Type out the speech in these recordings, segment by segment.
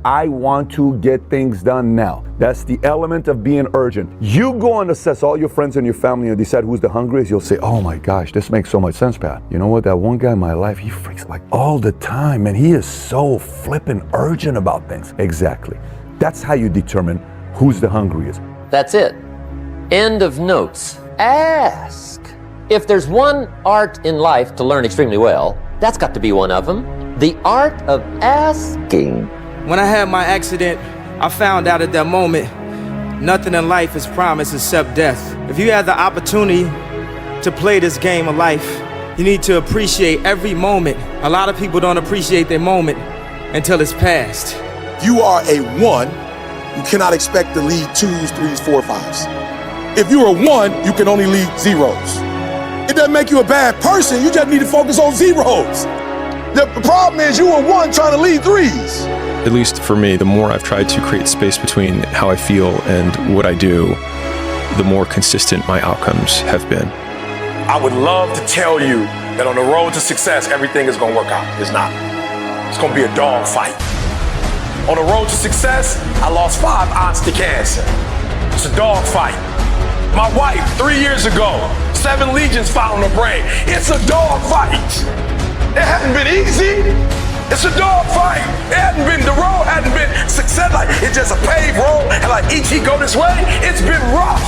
I want to get things done now. That's the element of being urgent. You go and assess all your friends and your family and decide who's the hungriest. You'll say, oh my gosh, this makes so much sense, Pat. You know what? That one guy in my life, he freaks like all the time, and he is so flippin' urgent about things. Exactly. That's how you determine who's the hungriest. That's it. End of notes. Ask. If there's one art in life to learn extremely well, that's got to be one of them. The art of asking. When I had my accident, I found out at that moment, nothing in life is promised except death. If you had the opportunity to play this game of life, you need to appreciate every moment. A lot of people don't appreciate their moment until it's past. You are a one, you cannot expect to lead twos, threes, four, fives. If you're a one, you can only lead zeros. It doesn't make you a bad person, you just need to focus on zeros. The problem is you are one trying to lead threes. At least for me, the more I've tried to create space between how I feel and what I do, the more consistent my outcomes have been. I would love to tell you that on the road to success, everything is gonna work out. It's not. It's gonna be a dog fight. On the road to success, I lost 5 aunts to cancer. It's a dog fight. My wife, 3 years ago, 7 legions found on her brain. It's a dog fight. It hadn't been easy. It's a dog fight. It hadn't been, the road hadn't been success. Like, it's just a paved road, and like E.T. go this way. It's been rough.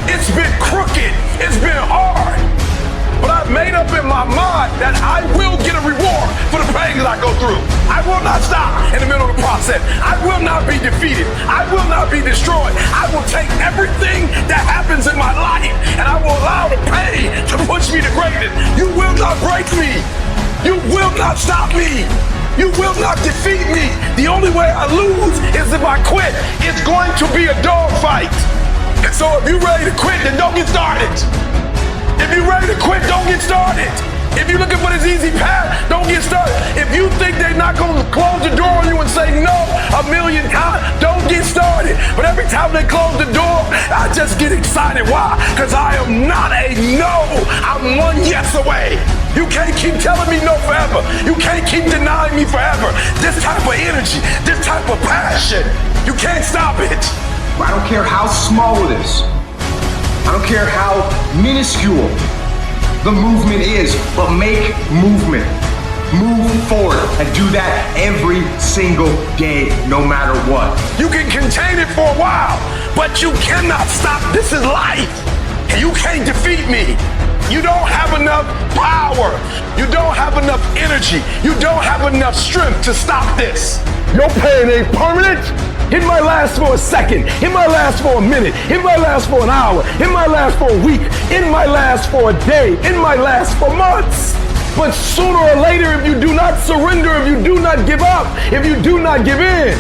It's been crooked. It's been hard. But I've made up in my mind that I will get a reward for the pain that I go through. I will not stop in the middle of the process. I will not be defeated. I will not be destroyed. I will take everything that happens in my life and I will allow the pain to push me to greatness. You will not break me. You will not stop me. You will not defeat me. The only way I lose is if I quit. It's going to be a dog fight. And so if you're ready to quit, then don't get started. If you're ready to quit, don't get started. If you're looking for this easy path, don't get started. If you think they're not going to close the door on you and say no 1,000,000 times, don't get started. But every time they close the door, I just get excited. Why? Because I am not a no. I'm one yes away. You can't keep telling me no forever. You can't keep denying me forever. This type of energy, this type of passion, you can't stop it. I don't care how small it is. I don't care how minuscule the movement is, but make movement. Move forward and do that every single day, no matter what. You can contain it for a while, but you cannot stop. This is life. And you can't defeat me. You don't have enough power. You don't have enough energy. You don't have enough strength to stop this. Your pain ain't permanent. It might last for a second. It might last for a minute. It might last for an hour. It might last for a week. It might last for a day. It might last for months. But sooner or later, if you do not surrender, if you do not give up, if you do not give in,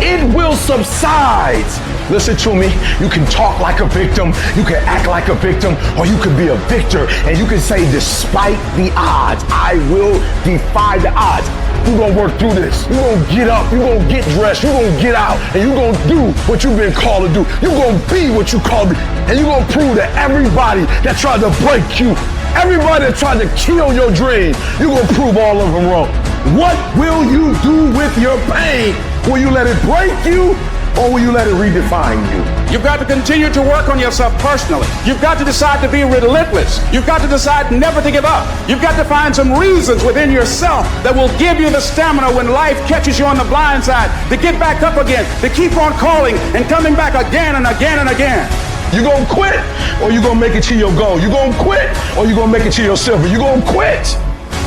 it will subside. Listen to me, you can talk like a victim, you can act like a victim, or you can be a victor, and you can say, despite the odds, I will defy the odds. You're gonna work through this. You're gonna get up, you're gonna get dressed, you're gonna get out, and you're gonna do what you've been called to do. You're gonna be what you called to be, and you're gonna prove to everybody that tried to break you, everybody that tried to kill your dream, you're gonna prove all of them wrong. What will you do with your pain? Will you let it break you, or will you let it redefine you? You've got to continue to work on yourself personally. You've got to decide to be relentless. You've got to decide never to give up. You've got to find some reasons within yourself that will give you the stamina when life catches you on the blind side to get back up again, to keep on calling and coming back again and again and again. You gonna quit, or you gonna make it to your goal? You gonna quit, or you gonna make it to your silver? You gonna quit?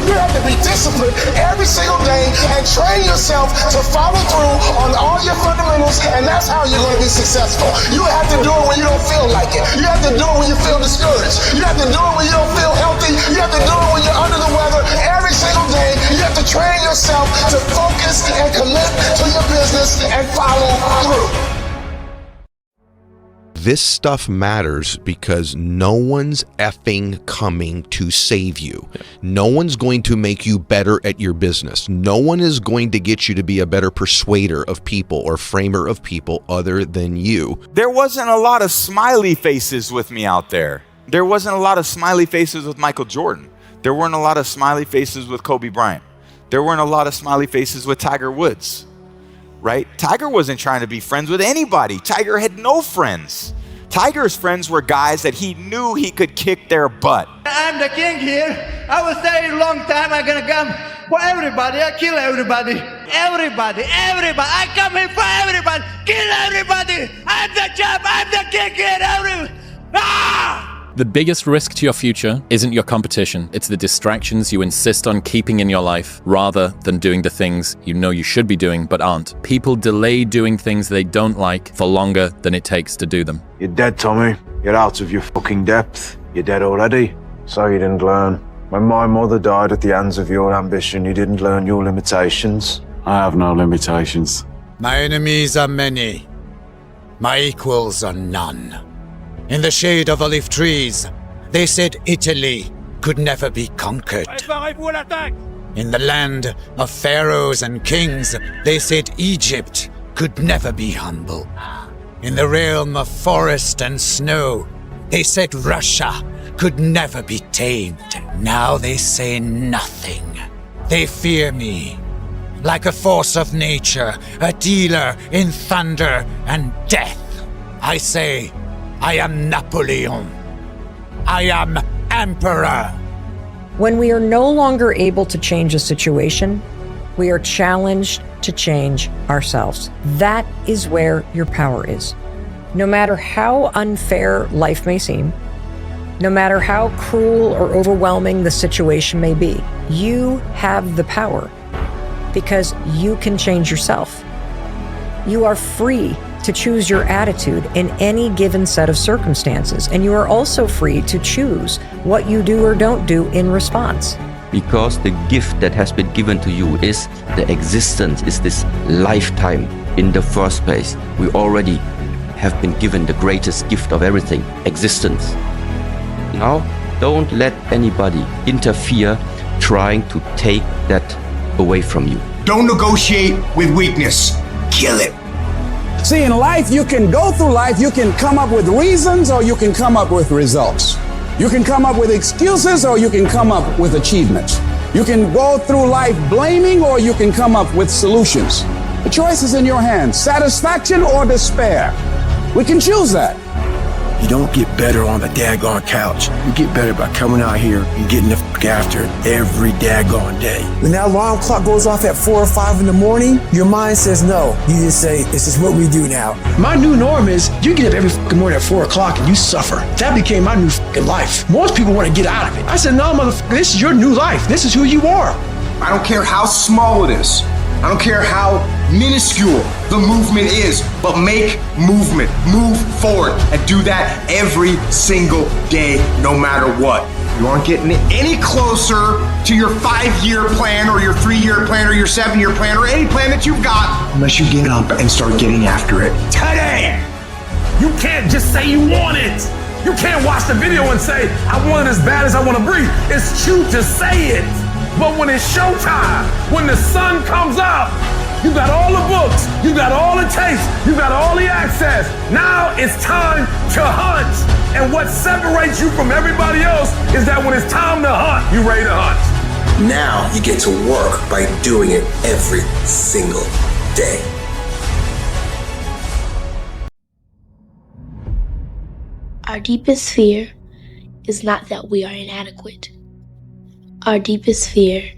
You have to be disciplined every single day and train yourself to follow through on all your fundamentals, and that's how you're going to be successful. You have to do it when you don't feel like it. You have to do it when you feel discouraged. You have to do it when you don't feel healthy. You have to do it when you're under the weather. Every single day, you have to train yourself to focus and commit to your business and follow through. This stuff matters because no one's effing coming to save you. No one's going to make you better at your business. No one is going to get you to be a better persuader of people or framer of people other than you. There wasn't a lot of smiley faces with me out there. There wasn't a lot of smiley faces with Michael Jordan. There weren't a lot of smiley faces with Kobe Bryant. There weren't a lot of smiley faces with Tiger Woods. right? Tiger wasn't trying to be friends with anybody. Tiger had no friends. Tiger's friends were guys that he knew he could kick their butt. I'm the king here. I will stay a long time. I'm gonna come for everybody. I kill everybody. Everybody. I come here for everybody. Kill everybody. I'm the champ. I'm the king here. The biggest risk to your future isn't your competition. It's the distractions you insist on keeping in your life rather than doing the things you know you should be doing but aren't. People delay doing things they don't like for longer than it takes to do them. You're dead, Tommy. You're out of your fucking depth. You're dead already. So you didn't learn. When my mother died at the hands of your ambition, you didn't learn your limitations. I have no limitations. My enemies are many. My equals are none. In the shade of olive trees, they said Italy could never be conquered. In the land of pharaohs and kings, they said Egypt could never be humble. In the realm of forest and snow, they said Russia could never be tamed. Now they say nothing. They fear me. Like a force of nature, a dealer in thunder and death. I say, I am Napoleon. I am Emperor. When we are no longer able to change a situation, we are challenged to change ourselves. That is where your power is. No matter how unfair life may seem, no matter how cruel or overwhelming the situation may be, you have the power because you can change yourself. You are free to choose your attitude in any given set of circumstances, and you are also free to choose what you do or don't do in response. Because the gift that has been given to you is the existence, is this lifetime in the first place. We already have been given the greatest gift of everything, existence. Now, don't let anybody interfere trying to take that away from you. Don't negotiate with weakness. Kill it. See, in life, you can go through life, you can come up with reasons or you can come up with results. You can come up with excuses or you can come up with achievements. You can go through life blaming or you can come up with solutions. The choice is in your hands, satisfaction or despair. We can choose that. You don't get better on the daggone couch. You get better by coming out here and getting the fuck after it every daggone day. When that alarm clock goes off at 4 or 5 in the morning, your mind says no. You just say, this is what we do now. My new norm is you get up every fucking morning at 4 o'clock and you suffer. That became my new fucking life. Most people want to get out of it. I said, no, motherfucker, this is your new life. This is who you are. I don't care how small it is. I don't care how minuscule the movement is, but make movement, move forward, and do that every single day, no matter what. You aren't getting any closer to your 5-year plan or your 3-year plan or your 7-year plan or any plan that you've got unless you get up and start getting after it today. You can't just say you want it. You can't watch the video and say, I want it as bad as I want to breathe. It's true to say it. But when it's showtime, when the sun comes up, you got all the books, you got all the tapes, you got all the access. Now it's time to hunt. And what separates you from everybody else is that when it's time to hunt, you ready to hunt. Now you get to work by doing it every single day. Our deepest fear is not that we are inadequate. Our deepest fear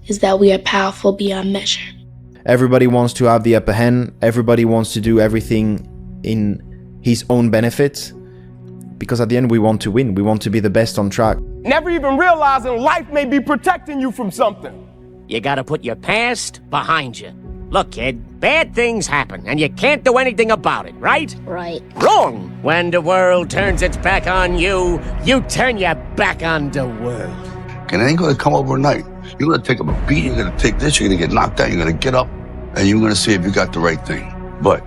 is that we are powerful beyond measure. Everybody wants to have the upper hand. Everybody wants to do everything in his own benefit. Because at the end, we want to win. We want to be the best on track. Never even realizing life may be protecting you from something. You gotta put your past behind you. Look, kid, bad things happen, and you can't do anything about it, right? Right. Wrong! When the world turns its back on you, you turn your back on the world. And it ain't gonna come overnight. You're gonna take a beat, you're gonna take this, you're gonna get knocked out, you're gonna get up, and you're gonna see if you got the right thing. But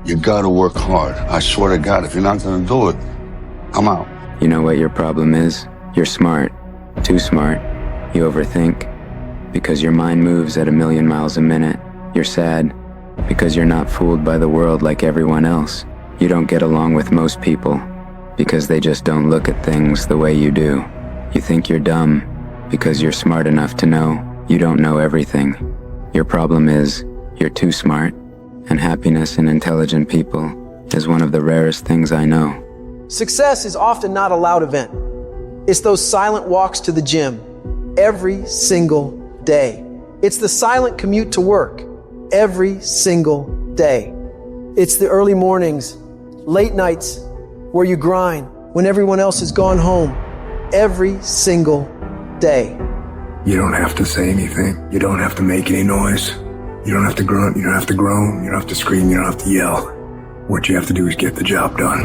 you gotta work hard. I swear to God, if you're not gonna do it, I'm out. You know what your problem is? You're smart. Too smart. You overthink. Because your mind moves at 1,000,000 miles a minute. You're sad. Because you're not fooled by the world like everyone else. You don't get along with most people. Because they just don't look at things the way you do. You think you're dumb. Because you're smart enough to know you don't know everything. Your problem is, you're too smart. and happiness in intelligent people is one of the rarest things I know. Success is often not a loud event. It's those silent walks to the gym every single day. It's the silent commute to work every single day. It's the early mornings, late nights where you grind when everyone else has gone home every single day. You don't have to say anything. You don't have to make any noise. You don't have to grunt. You don't have to groan. You don't have to scream. You don't have to yell. What you have to do is get the job done.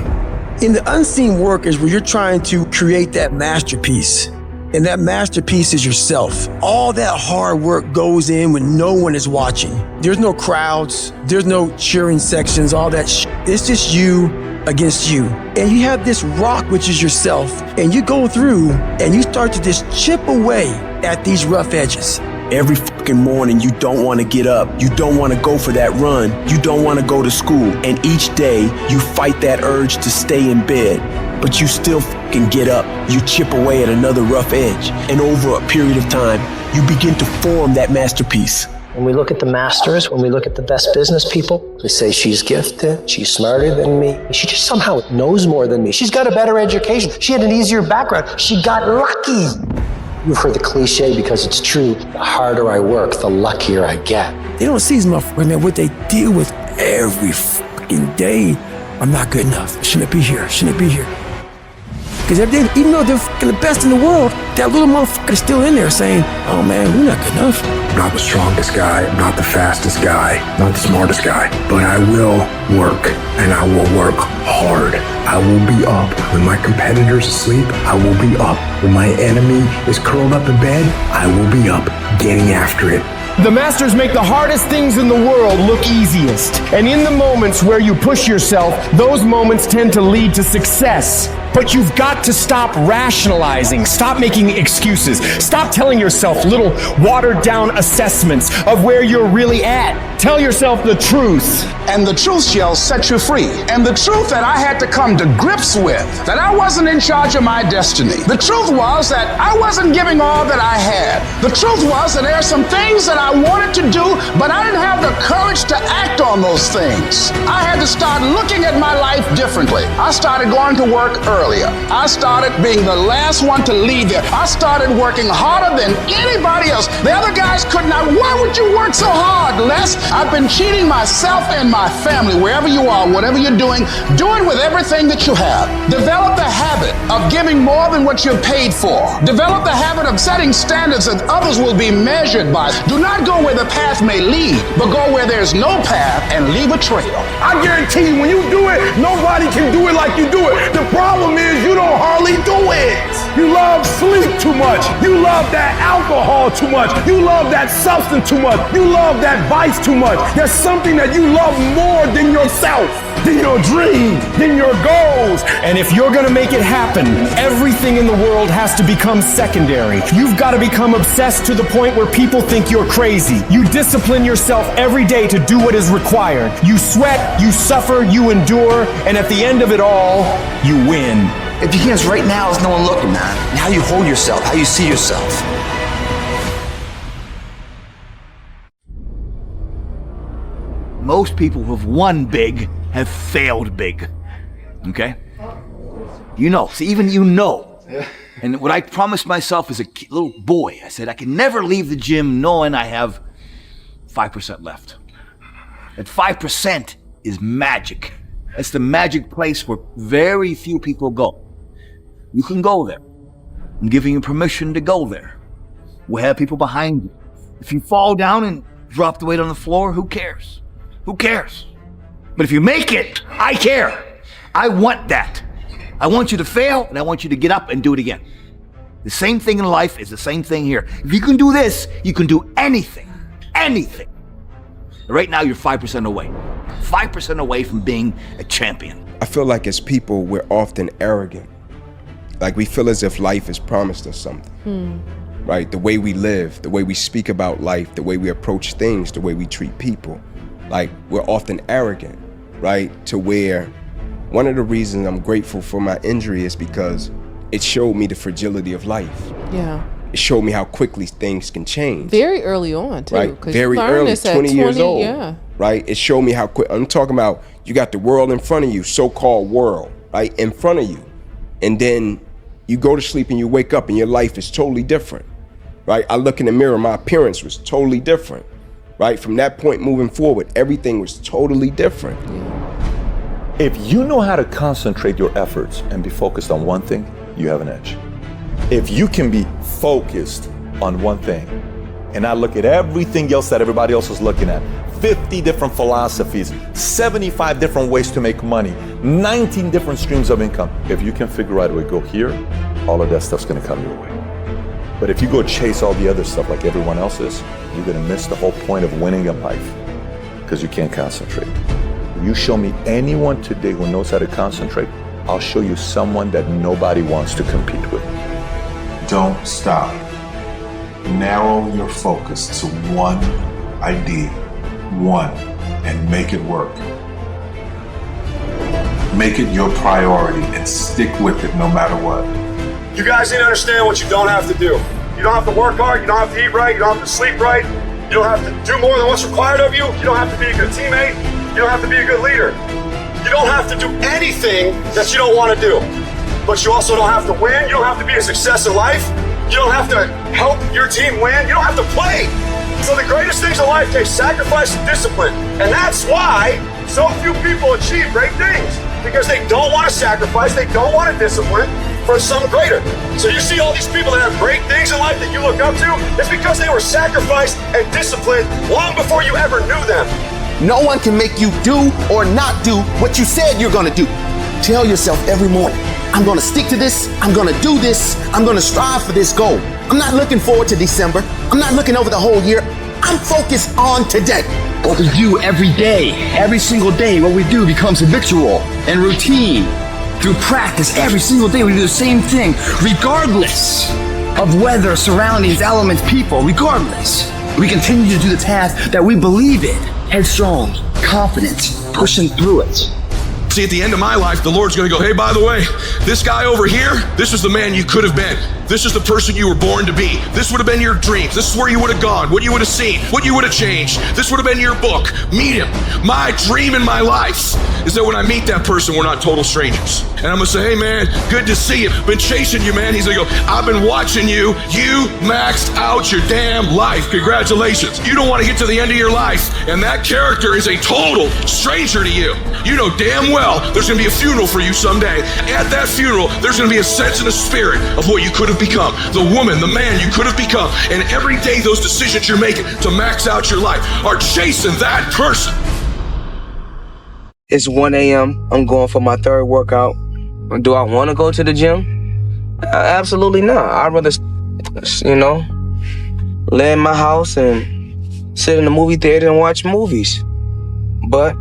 In the unseen work is where you're trying to create that masterpiece. And that masterpiece is yourself. All that hard work goes in when no one is watching. There's no crowds. There's no cheering sections, all that shit. It's just you against you. And you have this rock, which is yourself. And you go through and you start to just chip away at these rough edges. Every fucking morning, you don't want to get up. You don't want to go for that run. You don't want to go to school. And each day, you fight that urge to stay in bed. But you still fucking get up. You chip away at another rough edge. And over a period of time, you begin to form that masterpiece. When we look at the masters, when we look at the best business people, we say she's gifted, she's smarter than me. She just somehow knows more than me. She's got a better education. She had an easier background. She got lucky. You've heard the cliche because it's true. The harder I work, the luckier I get. They don't see these motherfuckers, man, what they deal with every fucking day. I'm not good enough. Shouldn't be here. Shouldn't be here. Because even though they're fucking the best in the world, that little motherfucker is still in there saying, oh man, we're not good enough. I'm not the strongest guy. I'm not the fastest guy. Not the smartest guy. But I will work, and I will work hard. I will be up when my competitor's asleep. I will be up when my enemy is curled up in bed. I will be up getting after it. The masters make the hardest things in the world look easiest. And in the moments where you push yourself, those moments tend to lead to success. But you've got to stop rationalizing, stop making excuses, stop telling yourself little watered down assessments of where you're really at. Tell yourself the truth. And the truth shall set you free. And the truth that I had to come to grips with, that I wasn't in charge of my destiny. The truth was that I wasn't giving all that I had. The truth was that there are some things that I wanted to do, but I didn't have the courage to act on those things. I had to start looking at my life differently. I started going to work earlier. I started being the last one to leave there. I started working harder than anybody else. The other guys could not. Why would you work so hard, Les? I've been cheating myself and my family. Wherever you are, whatever you're doing, do it with everything that you have. Develop the habit of giving more than what you're paid for. Develop the habit of setting standards that others will be measured by. Do not go where the path may lead, but go where there's no path and leave a trail. I guarantee you, when you do it, nobody can do it like you do it. The problem is you don't hardly do it. You love sleep too much. You love that alcohol too much. You love that substance too much. You love that vice too much. There's something that you love more than yourself, than your dreams, than your goals. And if you're gonna make it happen, everything in the world has to become secondary. You've got to become obsessed to the point where people think you're crazy. You discipline yourself every day to do what is required. You sweat, you suffer, you endure, and at the end of it all, you win. It begins right now as no one looking, man. And how you hold yourself, how you see yourself. Most people who've won big have failed big. Okay? You know, see, even you know. And what I promised myself as a little boy, I said I can never leave the gym knowing I have 5% left. That 5% is magic. That's the magic place where very few people go. You can go there. I'm giving you permission to go there. We'll have people behind you. If you fall down and drop the weight on the floor, who cares? Who cares? But if you make it, I care. I want that. I want you to fail, and I want you to get up and do it again. The same thing in life is the same thing here. If you can do this, you can do anything. Anything. Right now, you're 5% away. 5% away from being a champion. I feel like as people, we're often arrogant. Like we feel as if life has promised us something. Right? The way we live, the way we speak about life, the way we approach things, the way we treat people. Like we're often arrogant, right? To where one of the reasons I'm grateful for my injury is because it showed me the fragility of life. Yeah. It showed me how quickly things can change. Very early on, too. Right? Very early, 20 years old. Yeah. right? It showed me how quick. I'm talking about you got the world in front of you, so-called world, right, in front of you. And then you go to sleep and you wake up and your life is totally different, right? I look in the mirror, my appearance was totally different, right? From that point moving forward, everything was totally different. If you know how to concentrate your efforts and be focused on one thing, you have an edge. If you can be focused on one thing and not look at everything else that everybody else is looking at, 50 different philosophies, 75 different ways to make money, 19 different streams of income. If you can figure out a way to go here, all of that stuff's gonna come your way. But if you go chase all the other stuff like everyone else is, you're gonna miss the whole point of winning in life because you can't concentrate. You show me anyone today who knows how to concentrate, I'll show you someone that nobody wants to compete with. Don't stop. Narrow your focus to one idea, and make it work. Make it your priority and stick with it no matter what. You guys need to understand what you don't have to do. You don't have to work hard, you don't have to eat right, you don't have to sleep right, you don't have to do more than what's required of you, you don't have to be a good teammate, you don't have to be a good leader. You don't have to do anything that you don't want to do. But you also don't have to win, you don't have to be a success in life, you don't have to help your team win, you don't have to play. So the greatest things in life take sacrifice and discipline. And that's why so few people achieve great things. Because they don't want to sacrifice, they don't want to discipline for some greater. So you see all these people that have great things in life that you look up to, it's because they were sacrificed and disciplined long before you ever knew them. No one can make you do or not do what you said you're gonna do. Tell yourself every morning, I'm gonna stick to this, I'm gonna do this, I'm gonna strive for this goal. I'm not looking forward to December, I'm not looking over the whole year, I'm focused on today. What we do every day, every single day, what we do becomes habitual and routine. Through practice, every single day we do the same thing, regardless of weather, surroundings, elements, people, regardless. We continue to do the task that we believe in, headstrong, confident, pushing through it. See, at the end of my life, the Lord's gonna go, hey, by the way, this guy over here, this is the man you could have been. This is the person you were born to be. This would have been your dreams. This is where you would have gone, what you would have seen, what you would have changed. This would have been your book. Meet him. My dream in my life is that when I meet that person, we're not total strangers. And I'm gonna say, hey man, good to see you. Been chasing you, man. He's gonna go, I've been watching you. You maxed out your damn life. Congratulations. You don't want to get to the end of your life, and that character is a total stranger to you. You know damn well there's gonna be a funeral for you someday. At that funeral, there's gonna be a sense and a spirit of what you could have become, the woman, the man you could have become. And every day those decisions you're making to max out your life are chasing that person. It's 1 a.m. I'm going for my third workout. Do I want to go to the gym? Absolutely not. I'd rather, lay in my house and sit in the movie theater and watch movies. But,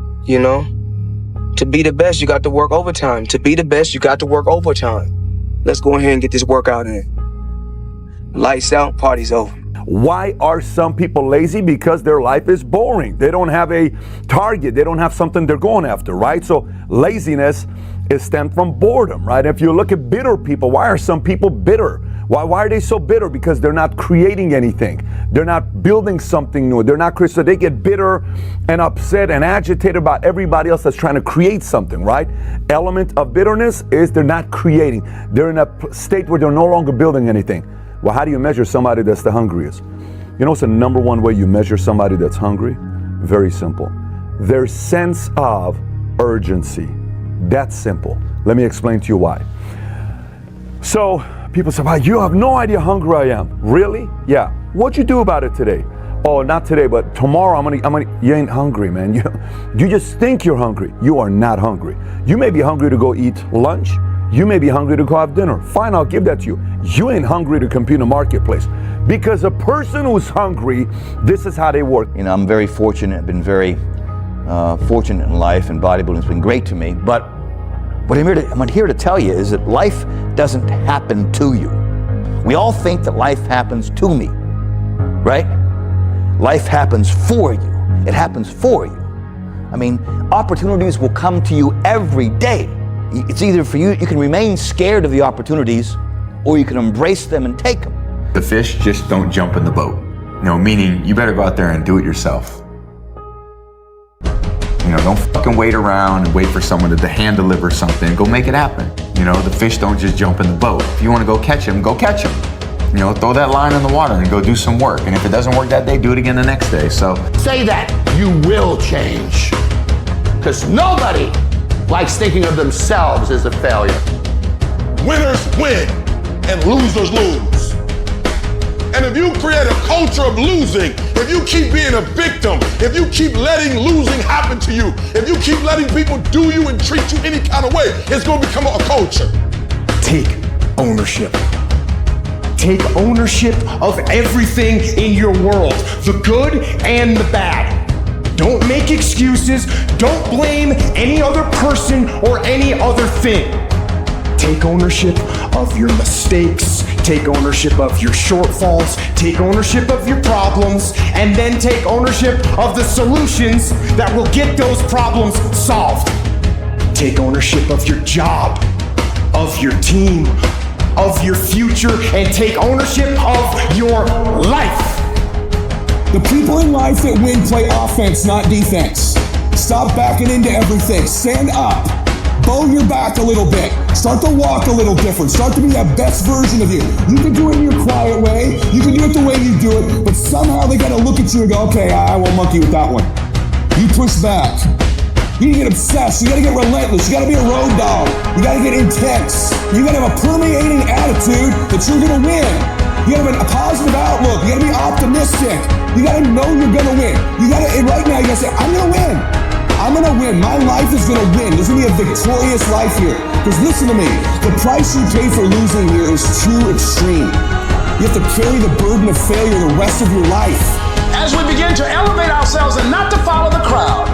to be the best, you got to work overtime. To be the best, you got to work overtime. Let's go ahead and get this workout in. Lights out, party's over. Why are some people lazy? Because their life is boring. They don't have a target. They don't have something they're going after, right? So laziness is stemmed from boredom, right? If you look at bitter people, why are some people bitter? Why are they so bitter? Because they're not creating anything. They're not building something new. They're not creating, so they get bitter and upset and agitated about everybody else that's trying to create something, right? Element of bitterness is they're not creating. They're in a state where they're no longer building anything. Well, how do you measure somebody that's the hungriest? You know what's the number one way you measure somebody that's hungry? Very simple. Their sense of urgency. That's simple. Let me explain to you why. So people say, wow, you have no idea how hungry I am. Really? Yeah. What'd you do about it today? Oh, not today, but tomorrow I'm gonna, you ain't hungry, man. You just think you're hungry. You are not hungry. You may be hungry to go eat lunch. You may be hungry to go have dinner. Fine, I'll give that to you. You ain't hungry to compete in a marketplace. Because a person who's hungry, this is how they work. I'm very fortunate. I've been very fortunate in life, and bodybuilding's been great to me. But what I'm here to tell you is that life doesn't happen to you. We all think that life happens to me, right? Life happens for you. It happens for you. I mean, opportunities will come to you every day. It's either for you can remain scared of the opportunities, or you can embrace them and take them. The fish just don't jump in the boat. Meaning you better go out there and do it yourself. don't fucking wait around and wait for someone to hand deliver something. Go make it happen. The fish don't just jump in the boat. If you want to go catch them, go catch them. Throw that line in the water and go do some work. And if it doesn't work that day, do it again the next day. So say that you will change. Because nobody likes thinking of themselves as a failure. Winners win and losers lose. And if you create a culture of losing, if you keep being a victim, if you keep letting losing happen to you, if you keep letting people do you and treat you any kind of way, it's going to become a culture. Take ownership. Take ownership of everything in your world, the good and the bad. Don't make excuses. Don't blame any other person or any other thing. Take ownership of your mistakes. Take ownership of your shortfalls. Take ownership of your problems. And then take ownership of the solutions that will get those problems solved. Take ownership of your job, of your team, of your future, and take ownership of your life. The people in life that win play offense, not defense. Stop backing into everything. Stand up. Bow your back a little bit. Start to walk a little different. Start to be that best version of you. You can do it in your quiet way. You can do it the way you do it. But somehow they got to look at you and go, okay, I won't monkey with that one. You push back. You gotta get obsessed. You gotta get relentless. You gotta be a road dog. You gotta get intense. You gotta have a permeating attitude that you're gonna win. You gotta have a positive outlook. You gotta be optimistic. You gotta know you're gonna win. And right now you gotta say, I'm gonna win. I'm gonna win. My life is gonna win. There's gonna be a victorious life here. Because listen to me, the price you pay for losing here is too extreme. You have to carry the burden of failure the rest of your life. As we begin to elevate ourselves and not to follow the crowd,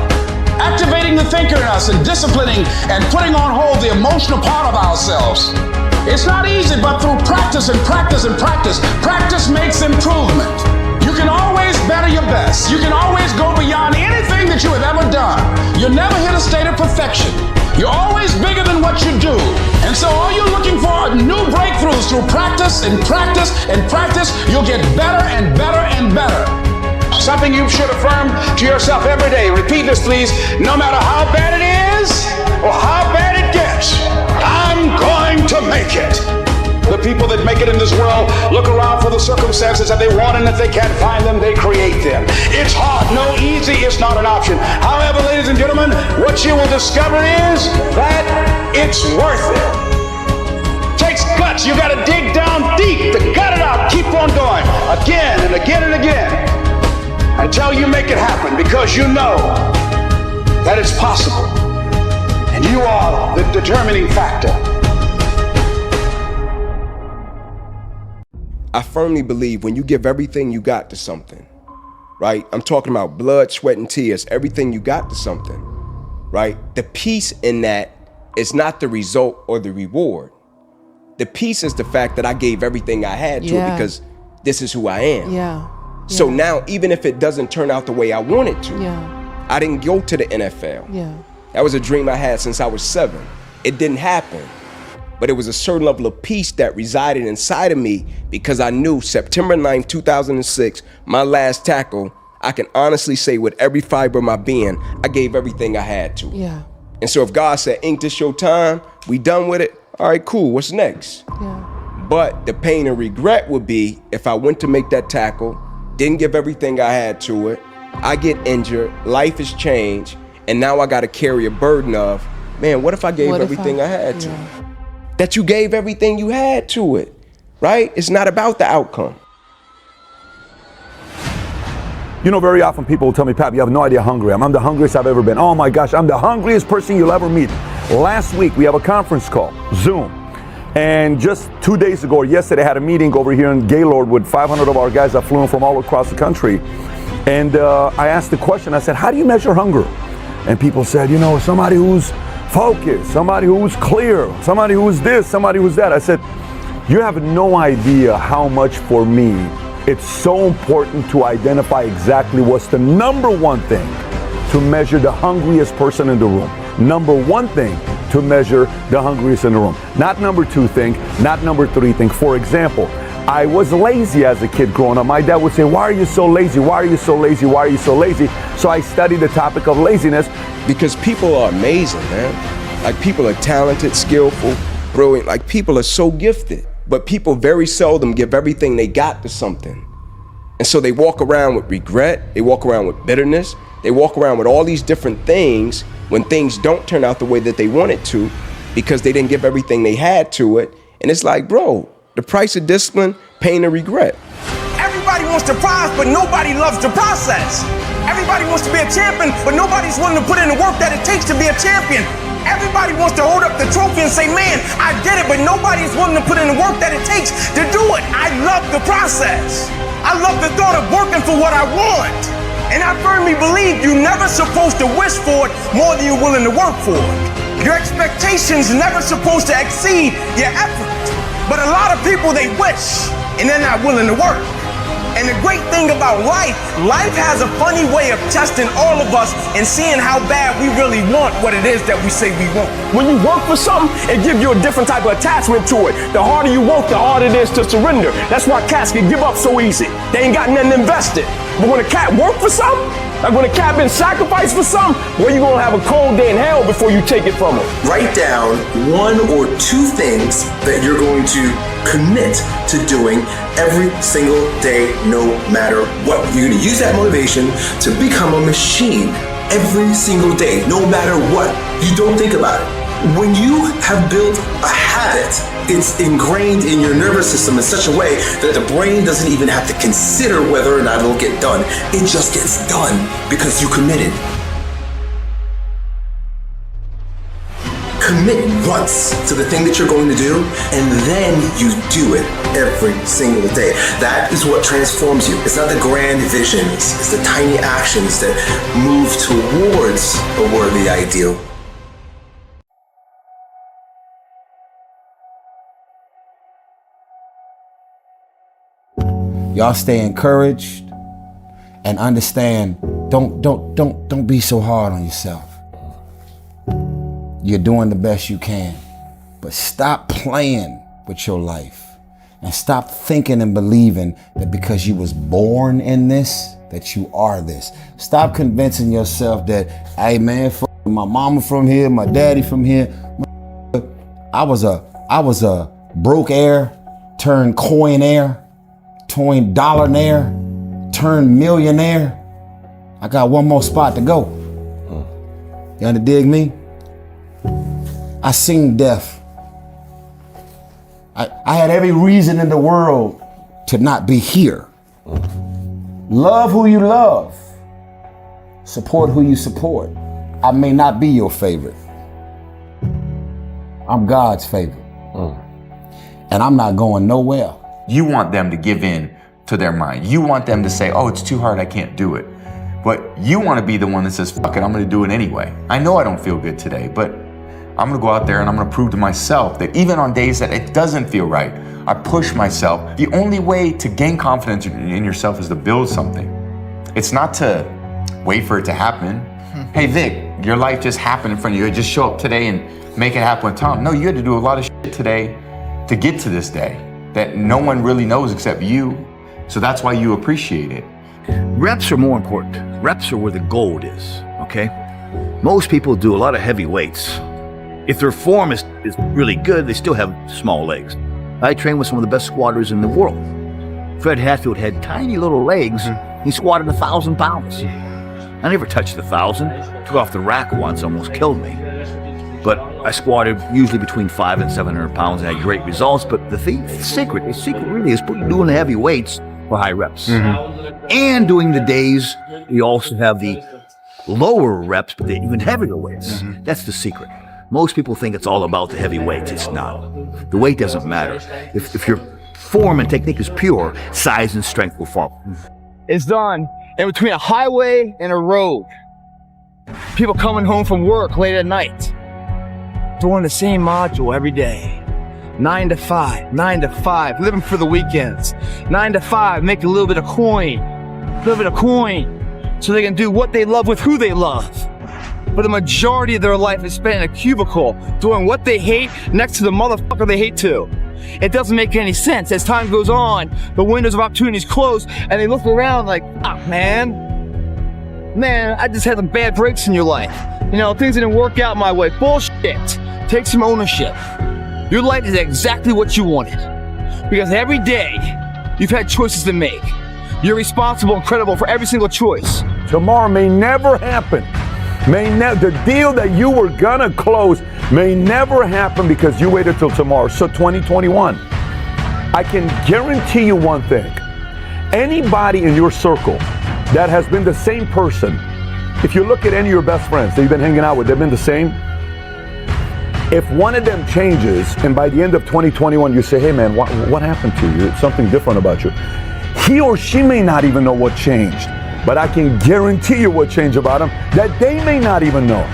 activating the thinker in us and disciplining and putting on hold the emotional part of ourselves. It's not easy, but through practice and practice and practice, practice makes improvement. You can always better your best. You can always go beyond anything that you have ever done. You'll never hit a state of perfection. You're always bigger than what you do. And so all you're looking for are new breakthroughs through practice and practice and practice. You'll get better and better and better. Something you should affirm to yourself every day. Repeat this, please. No matter how bad it is or how bad it gets, I'm going to make it. The people that make it in this world look around for the circumstances that they want, and if they can't find them, they create them. It's hard. No, easy is not an option. However, ladies and gentlemen, what you will discover is that it's worth it. Takes guts. You got to dig down deep to gut it out. Keep on going again and again and again, until you make it happen, because you know that it's possible. And you are the determining factor. I firmly believe when you give everything you got to something, right? I'm talking about blood, sweat, and tears, everything you got to something, right? The peace in that is not the result or the reward. The peace is the fact that I gave everything I had to it because this is who I am. So now, even if it doesn't turn out the way I want it to, I didn't go to the NFL. That was a dream I had since I was 7. It didn't happen, but it was a certain level of peace that resided inside of me because I knew September 9th, 2006, my last tackle, I can honestly say with every fiber of my being, I gave everything I had to. And so if God said, Ink, this your time, we done with it, all right, cool, what's next? But the pain and regret would be if I went to make that tackle, didn't give everything I had to it, I get injured, life has changed, and now I gotta carry a burden of, man, what if I gave everything I had to? That you gave everything you had to it, right? It's not about the outcome. You know, very often people will tell me, Pat, you have no idea how hungry I am. I'm the hungriest I've ever been. Oh my gosh, I'm the hungriest person you'll ever meet. Last week, we have a conference call, Zoom. And just 2 days ago, or yesterday, I had a meeting over here in Gaylord with 500 of our guys that flew in from all across the country. And I asked the question, I said, how do you measure hunger? And people said, you know, somebody who's focused, somebody who's clear, somebody who's this, somebody who's that. I said, you have no idea how much for me it's so important to identify exactly what's the number one thing to measure the hungriest person in the room. Number one thing to measure the hungriest in the room. Not number 2 thing, not number 3 thing. For example, I was lazy as a kid growing up. My dad would say, why are you so lazy? Why are you so lazy? Why are you so lazy? So I studied the topic of laziness. Because people are amazing, man. Like, people are talented, skillful, brilliant. Like, people are so gifted. But people very seldom give everything they got to something. And so they walk around with regret, they walk around with bitterness, they walk around with all these different things when things don't turn out the way that they want it to, because they didn't give everything they had to it. And it's like, bro, the price of discipline, pain and regret. Everybody wants the prize, but nobody loves the process. Everybody wants to be a champion, but nobody's willing to put in the work that it takes to be a champion. Everybody wants to hold up the trophy and say, man, I did it, but nobody's willing to put in the work that it takes to do it. I love the process. I love the thought of working for what I want. And I firmly believe you're never supposed to wish for it more than you're willing to work for it. Your expectations never supposed to exceed your effort. But a lot of people, they wish, and they're not willing to work. And the great thing about life has a funny way of testing all of us and seeing how bad we really want what it is that we say we want. When you work for something, it gives you a different type of attachment to it. The harder you work, the harder it is to surrender. That's why cats can give up so easy. They ain't got nothing invested. But when a cat work for something, like when a cat been sacrificed for something, well, you're gonna have a cold day in hell before you take it from them. Write down 1 or 2 things that you're going to commit to doing every single day, no matter what. You're gonna use that motivation to become a machine every single day, no matter what. You don't think about it. When you have built a habit, it's ingrained in your nervous system in such a way that the brain doesn't even have to consider whether or not it'll get done. It just gets done because you committed. Commit once to the thing that you're going to do, and then you do it every single day. That is what transforms you. It's not the grand visions, it's the tiny actions that move towards a worthy ideal. Y'all stay encouraged and understand, don't be so hard on yourself. You're doing the best you can, but stop playing with your life and stop thinking and believing that because you was born in this, that you are this. Stop convincing yourself that, hey man, my mama from here, my daddy from here. I was a broke heir turned coin-heir, turned dollar-naire, turned millionaire. I got one more spot to go. You understand dig me? I seen death. I had every reason in the world to not be here. Love who you love. Support who you support. I may not be your favorite. I'm God's favorite. And I'm not going nowhere. You want them to give in to their mind. You want them to say, oh, it's too hard, I can't do it. But you want to be the one that says, fuck it, I'm going to do it anyway. I know I don't feel good today, but I'm going to go out there and I'm going to prove to myself that even on days that it doesn't feel right, I push myself. The only way to gain confidence in yourself is to build something. It's not to wait for it to happen. Hey, Vic, your life just happened in front of you. Just show up today and make it happen with Tom. No, you had to do a lot of shit today to get to this day that no one really knows except you. So that's why you appreciate it. Reps are more important. Reps are where the gold is, okay? Most people do a lot of heavy weights. If their form is really good, they still have small legs. I trained with some of the best squatters in the world. Fred Hatfield had tiny little legs. He squatted 1,000 pounds. I never touched 1,000. Took off the rack once, almost killed me. But I squatted usually between 500 and 700 pounds and had great results. But the secret really is doing the heavy weights for high reps. And doing the days, you also have the lower reps, but the even heavier weights. That's the secret. Most people think it's all about the heavy weights. It's not. The weight doesn't matter. If your form and technique is pure, size and strength will follow. It's done in between a highway and a road. People coming home from work late at night, doing the same module every day. 9 to 5, 9 to 5, living for the weekends. 9 to 5, make a little bit of coin, so they can do what they love with who they love. But the majority of their life is spent in a cubicle doing what they hate next to the motherfucker they hate too. It doesn't make any sense. As time goes on, the windows of opportunities close and they look around like, ah, man, I just had some bad breaks in your life. You know, things didn't work out my way. Bullshit. Take some ownership. Your life is exactly what you wanted. Because every day, you've had choices to make. You're responsible and credible for every single choice. Tomorrow may never happen. The deal that you were gonna close may never happen because you waited till tomorrow. So 2021, I can guarantee you one thing. Anybody in your circle that has been the same person, if you look at any of your best friends that you've been hanging out with, they've been the same. If one of them changes and by the end of 2021 you say, hey man, what happened to you? Something different about you. He or she may not even know what changed, but I can guarantee you what changed about them that they may not even know.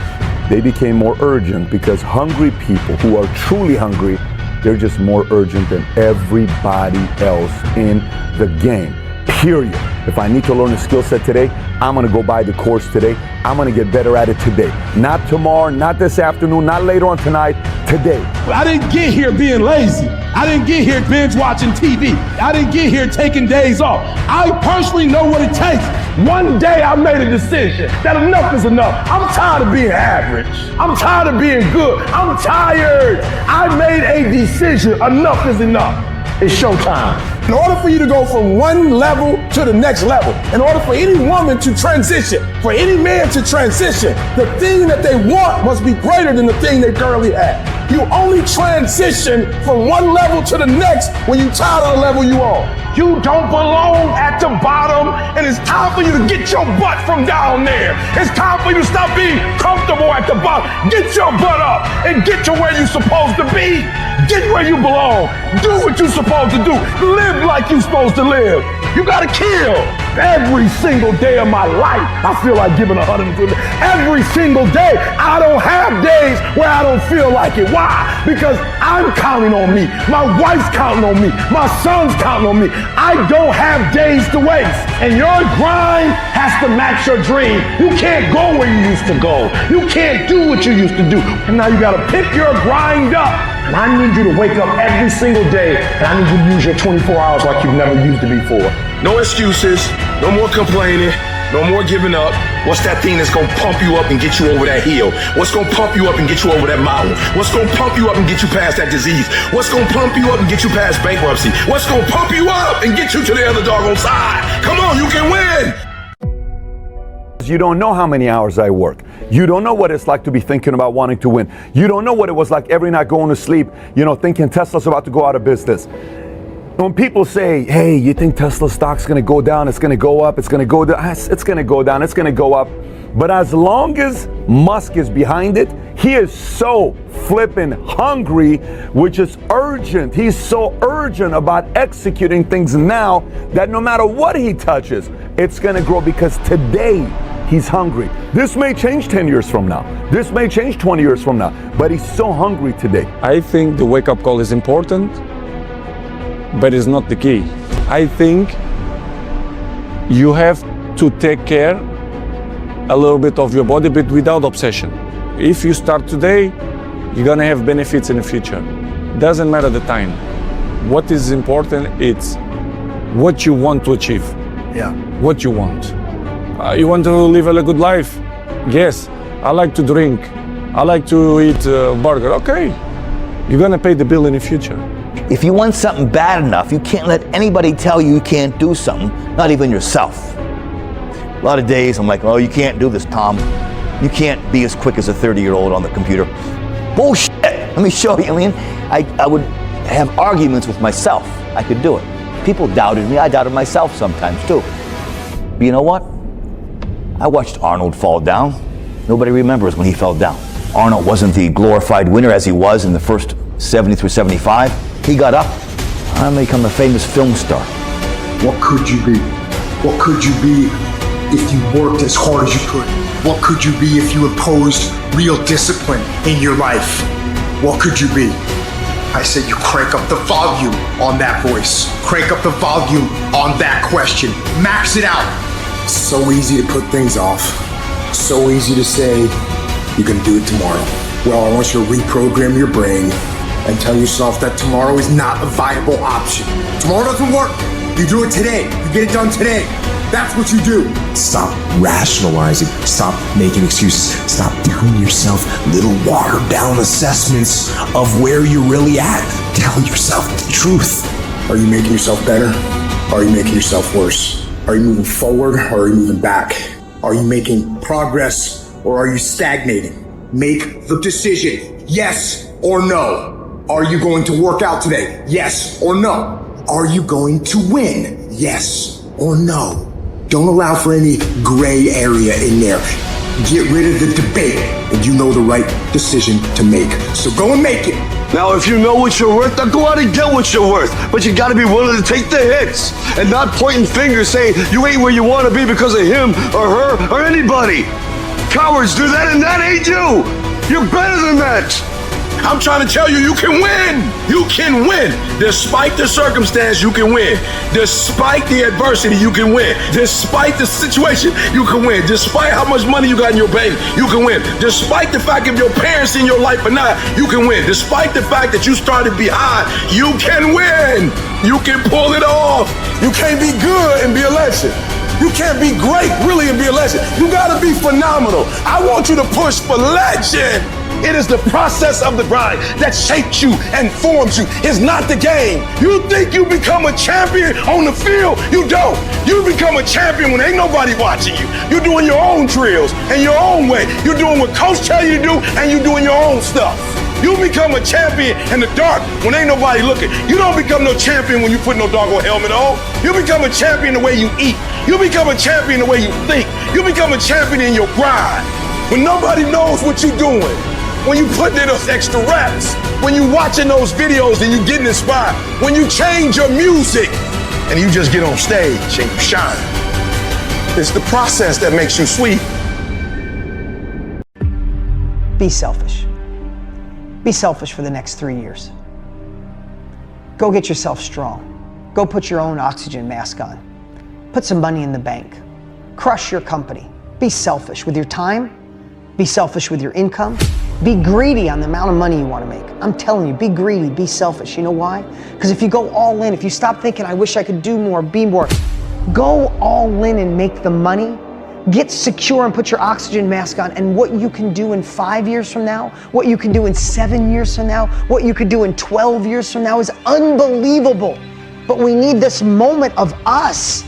They became more urgent because hungry people who are truly hungry, they're just more urgent than everybody else in the game, period. If I need to learn a skill set today, I'm gonna go buy the course today. I'm gonna get better at it today. Not tomorrow, not this afternoon, not later on tonight, today. I didn't get here being lazy. I didn't get here binge watching TV. I didn't get here taking days off. I personally know what it takes. One day I made a decision that enough is enough. I'm tired of being average. I'm tired of being good. I'm tired. I made a decision. Enough is enough. It's showtime. In order for you to go from one level to the next level, in order for any woman to transition, for any man to transition, the thing that they want must be greater than the thing they currently have. You only transition from one level to the next when you're tired of the level you on. You don't belong at the bottom, and it's time for you to get your butt from down there. It's time for you to stop being comfortable at the bottom. Get your butt up and get to where you're supposed to be. Get where you belong. Do what you're supposed to do. Live like you're supposed to live. You gotta kill. Every single day of my life, I feel like giving 150. Every single day, I don't have days where I don't feel like it. Why? Because I'm counting on me. My wife's counting on me. My son's counting on me. I don't have days to waste. And your grind has to match your dream. You can't go where you used to go. You can't do what you used to do. And now you gotta pick your grind up. And I need you to wake up every single day, and I need you to use your 24 hours like you've never used it before. No excuses, no more complaining, no more giving up. What's that thing that's gonna pump you up and get you over that hill? What's gonna pump you up and get you over that mountain? What's gonna pump you up and get you past that disease? What's gonna pump you up and get you past bankruptcy? What's gonna pump you up and get you to the other doggone side? Come on, you can win! You don't know how many hours I work. You don't know what it's like to be thinking about wanting to win. You don't know what it was like every night going to sleep, thinking Tesla's about to go out of business. When people say, hey, you think Tesla stock's gonna go down, it's gonna go up, it's gonna go down, it's gonna go down, it's gonna go up. But as long as Musk is behind it, he is so flippin' hungry, which is urgent. He's so urgent about executing things now that no matter what he touches, it's gonna grow because today he's hungry. This may change 10 years from now. This may change 20 years from now, but he's so hungry today. I think the wake-up call is important, but it's not the key. I think you have to take care a little bit of your body, but without obsession. If you start today, you're gonna have benefits in the future. Doesn't matter the time. What is important, it's what you want to achieve. Yeah. What you want. You want to live a good life? Yes. I like to drink. I like to eat burger. Okay. You're gonna pay the bill in the future. If you want something bad enough, you can't let anybody tell you can't do something, not even yourself. A lot of days I'm like, oh, you can't do this, Tom. You can't be as quick as a 30-year-old on the computer. Bullshit. Let me show you. I would have arguments with myself. I could do it. People doubted me. I doubted myself sometimes too. But you know what? I watched Arnold fall down. Nobody remembers when he fell down. Arnold wasn't the glorified winner as he was in the first 70 through 75. He got up. I'm gonna become a famous film star. What could you be? What could you be if you worked as hard as you could? What could you be if you imposed real discipline in your life? What could you be? I said you crank up the volume on that voice. Crank up the volume on that question. Max it out. So easy to put things off. So easy to say, you're gonna do it tomorrow. Well, I want you to reprogram your brain and tell yourself that tomorrow is not a viable option. Tomorrow doesn't work. You do it today. You get it done today. That's what you do. Stop rationalizing. Stop making excuses. Stop telling yourself little watered down assessments of where you're really at. Tell yourself the truth. Are you making yourself better? Are you making yourself worse? Are you moving forward or are you moving back? Are you making progress or are you stagnating? Make the decision, yes or no. Are you going to work out today? Yes or no. Are you going to win? Yes or no. Don't allow for any gray area in there. Get rid of the debate and you know the right decision to make. So go and make it. Now, if you know what you're worth, then go out and get what you're worth. But you gotta be willing to take the hits and not pointing fingers saying you ain't where you wanna be because of him or her or anybody. Cowards do that and that ain't you. You're better than that. I'm trying to tell you, you can win. You can win. Despite the circumstance, you can win. Despite the adversity, you can win. Despite the situation, you can win. Despite how much money you got in your bank, you can win. Despite the fact if your parents in your life or not, you can win. Despite the fact that you started behind, you can win. You can pull it off. You can't be good and be a legend. You can't be great, really, and be a legend. You gotta be phenomenal. I want you to push for legend. It is the process of the grind that shapes you and forms you. It's not the game. You think you become a champion on the field? You don't. You become a champion when ain't nobody watching you. You're doing your own drills and your own way. You're doing what coach tell you to do and you're doing your own stuff. You become a champion in the dark when ain't nobody looking. You don't become no champion when you put no doggone helmet on. You become a champion the way you eat. You become a champion the way you think. You become a champion in your grind. When nobody knows what you're doing. When you put in those extra reps, when you watching those videos and you getting inspired, when you change your music and you just get on stage and you shine. It's the process that makes you sweet. Be selfish. Be selfish for the next 3 years. Go get yourself strong. Go put your own oxygen mask on. Put some money in the bank. Crush your company. Be selfish with your time. Be selfish with your income. Be greedy on the amount of money you want to make. I'm telling you, be greedy, be selfish. You know why? Because if you go all in, if you stop thinking, I wish I could do more, be more, go all in and make the money. Get secure and put your oxygen mask on, and what you can do in 5 years from now, what you can do in 7 years from now, what you could do in 12 years from now is unbelievable. But we need this moment of us.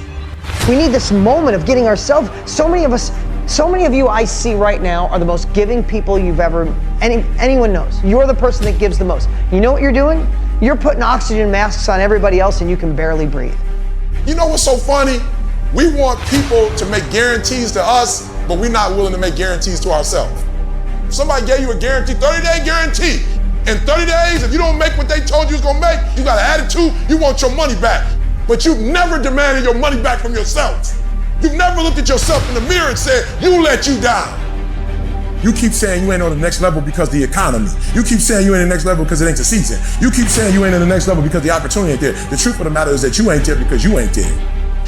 We need this moment of getting ourselves, so many of you I see right now are the most giving people you've ever, anyone knows. You're the person that gives the most. You know what you're doing? You're putting oxygen masks on everybody else and you can barely breathe. You know what's so funny? We want people to make guarantees to us, but we're not willing to make guarantees to ourselves. If somebody gave you a guarantee, 30-day guarantee. In 30 days, if you don't make what they told you was gonna make, you got an attitude, you want your money back. But you've never demanded your money back from yourself. You've never looked at yourself in the mirror and said, you let you down. You keep saying you ain't on the next level because of the economy. You keep saying you ain't in the next level because it ain't the season. You keep saying you ain't in the next level because the opportunity ain't there. The truth of the matter is that you ain't there because you ain't there.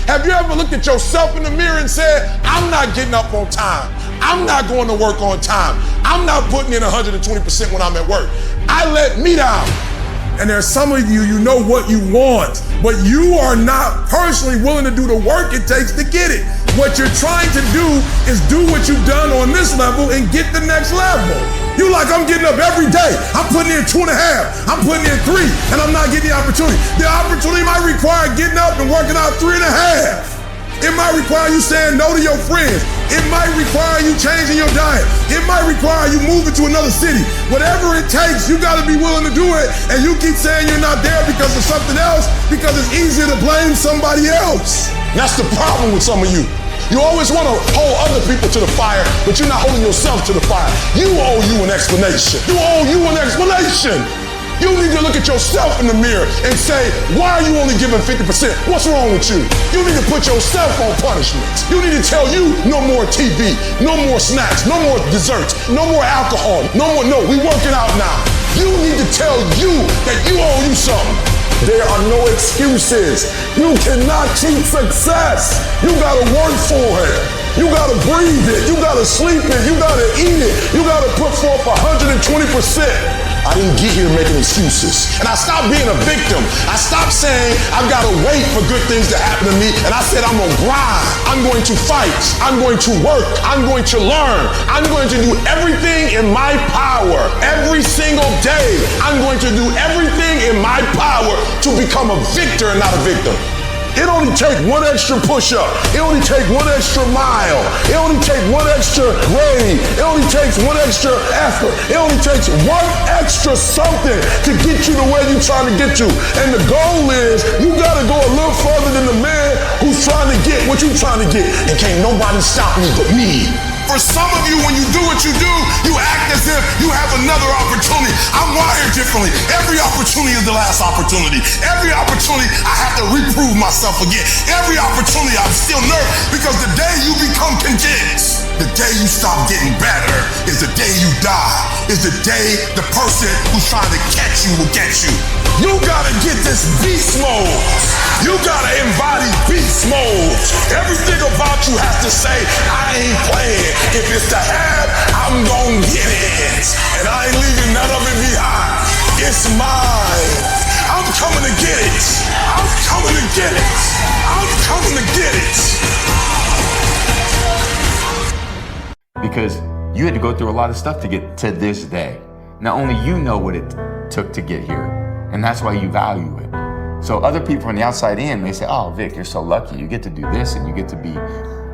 Have you ever looked at yourself in the mirror and said, I'm not getting up on time. I'm not going to work on time. I'm not putting in 120% when I'm at work. I let me down. And there's some of you, you know what you want, but you are not personally willing to do the work it takes to get it. What you're trying to do is do what you've done on this level and get the next level. You like, I'm getting up every day. I'm putting in 2.5. I'm putting in 3, and I'm not getting the opportunity. The opportunity might require getting up and working out 3.5. It might require you saying no to your friends. It might require you changing your diet. It might require you moving to another city. Whatever it takes, you gotta be willing to do it. And you keep saying you're not there because of something else, because it's easier to blame somebody else. That's the problem with some of you. You always want to hold other people to the fire, but you're not holding yourself to the fire. You owe you an explanation. You owe you an explanation. You need to look at yourself in the mirror and say, why are you only giving 50%? What's wrong with you? You need to put yourself on punishment. You need to tell you no more TV, no more snacks, no more desserts, no more alcohol, no, we working out now. You need to tell you that you owe you something. There are no excuses. You cannot cheat success. You gotta work for it. You gotta breathe it. You gotta sleep it. You gotta eat it. You gotta put forth 120%. I didn't get here making excuses. And I stopped being a victim. I stopped saying I've got to wait for good things to happen to me. And I said I'm going to grind. I'm going to fight. I'm going to work. I'm going to learn. I'm going to do everything in my power. Every single day, I'm going to do everything in my power to become a victor and not a victim. It only takes one extra push-up. It only takes one extra mile. It only takes one extra grade. It only takes one extra effort. It only takes one extra something to get you to where you're trying to get to. And the goal is you gotta go a little further than the man who's trying to get what you're trying to get. And can't nobody stop me but me. For some of you, when you do what you do, you act as if you have another opportunity. I'm wired differently. Every opportunity is the last opportunity. Every opportunity, I have to reprove myself again. Every opportunity, I'm still nervous because the day you become convinced, the day you stop getting better is the day you die, is the day the person who's trying to catch you will get you. You gotta get this beast mode. You gotta embody beast mode. Everything about you has to say, I ain't playing. If it's to have, I'm gon' get it. And I ain't leaving none of it behind. It's mine. I'm coming to get it. I'm coming to get it. I'm coming to get it. Because you had to go through a lot of stuff to get to this day. Now only you know what it took to get here. And that's why you value it. So other people from the outside in may say, oh, Vic, you're so lucky. You get to do this and you get to be,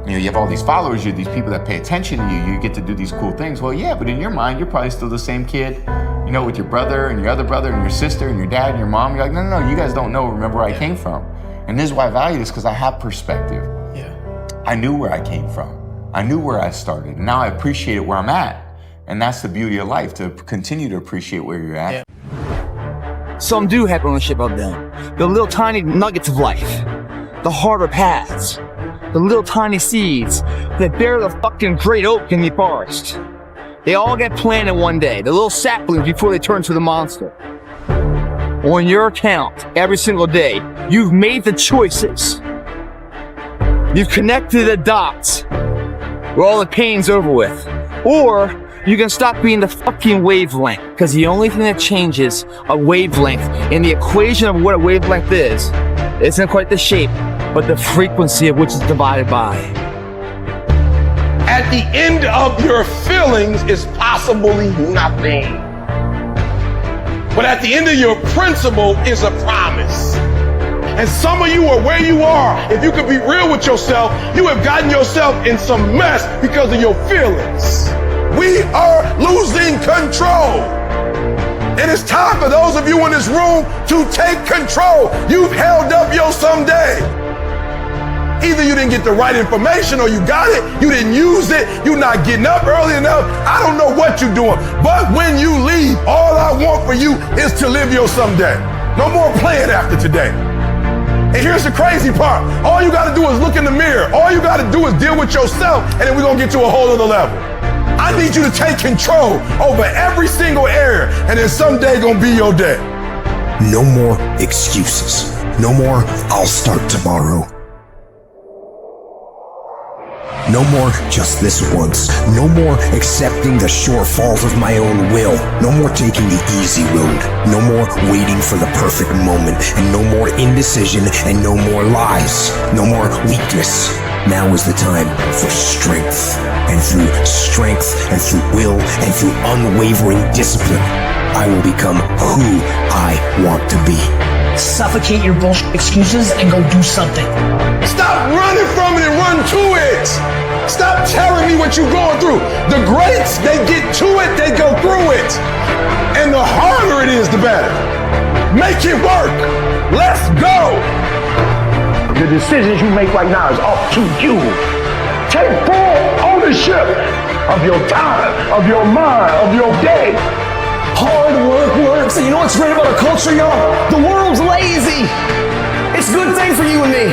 you have all these followers, you have these people that pay attention to you, you get to do these cool things. Well, yeah, but in your mind, you're probably still the same kid, with your brother and your other brother and your sister and your dad and your mom. You're like, no, you guys don't remember where I came from. And this is why I value this, because I have perspective. Yeah. I knew where I came from. I knew where I started. And now I appreciate where I'm at. And that's the beauty of life, to continue to appreciate where you're at. Yeah. Some do have ownership of them. The little tiny nuggets of life. The harder paths. The little tiny seeds that bear the fucking great oak in the forest. They all get planted one day. The little saplings before they turn to the monster. On your account, every single day, you've made the choices. You've connected the dots where all the pain's over with. Or you can stop being the fucking wavelength, because the only thing that changes a wavelength in the equation of what a wavelength is isn't quite the shape, but the frequency of which it's divided by. At the end of your feelings is possibly nothing. But at the end of your principle is a promise. And some of you are where you are. If you could be real with yourself, you have gotten yourself in some mess because of your feelings. We are losing control. And it's time for those of you in this room to take control. You've held up your someday. Either you didn't get the right information or you got it, you didn't use it, you're not getting up early enough. I don't know what you're doing. But when you leave, all I want for you is to live your someday. No more playing after today. And here's the crazy part. All you gotta do is look in the mirror. All you gotta do is deal with yourself, and then we're gonna get to a whole other level. I need you to take control over every single area, and then someday gonna be your day. No more excuses. No more, I'll start tomorrow. No more just this once. No more accepting the shortfalls of my own will. No more taking the easy road. No more waiting for the perfect moment. And no more indecision and no more lies. No more weakness. Now is the time for strength. And through strength and through will and through unwavering discipline, I will become who I want to be. Suffocate your bullshit excuses and go do something. Stop running from it and run to it. Stop telling me what you're going through. The greats, they get to it, they go through it. And the harder it is, the better. Make it work. Let's go. The decisions you make right now is up to you. Take full ownership of your time, of your mind, of your day. Hard work works. And you know what's great about our culture, y'all? The world's lazy. It's a good thing for you and me.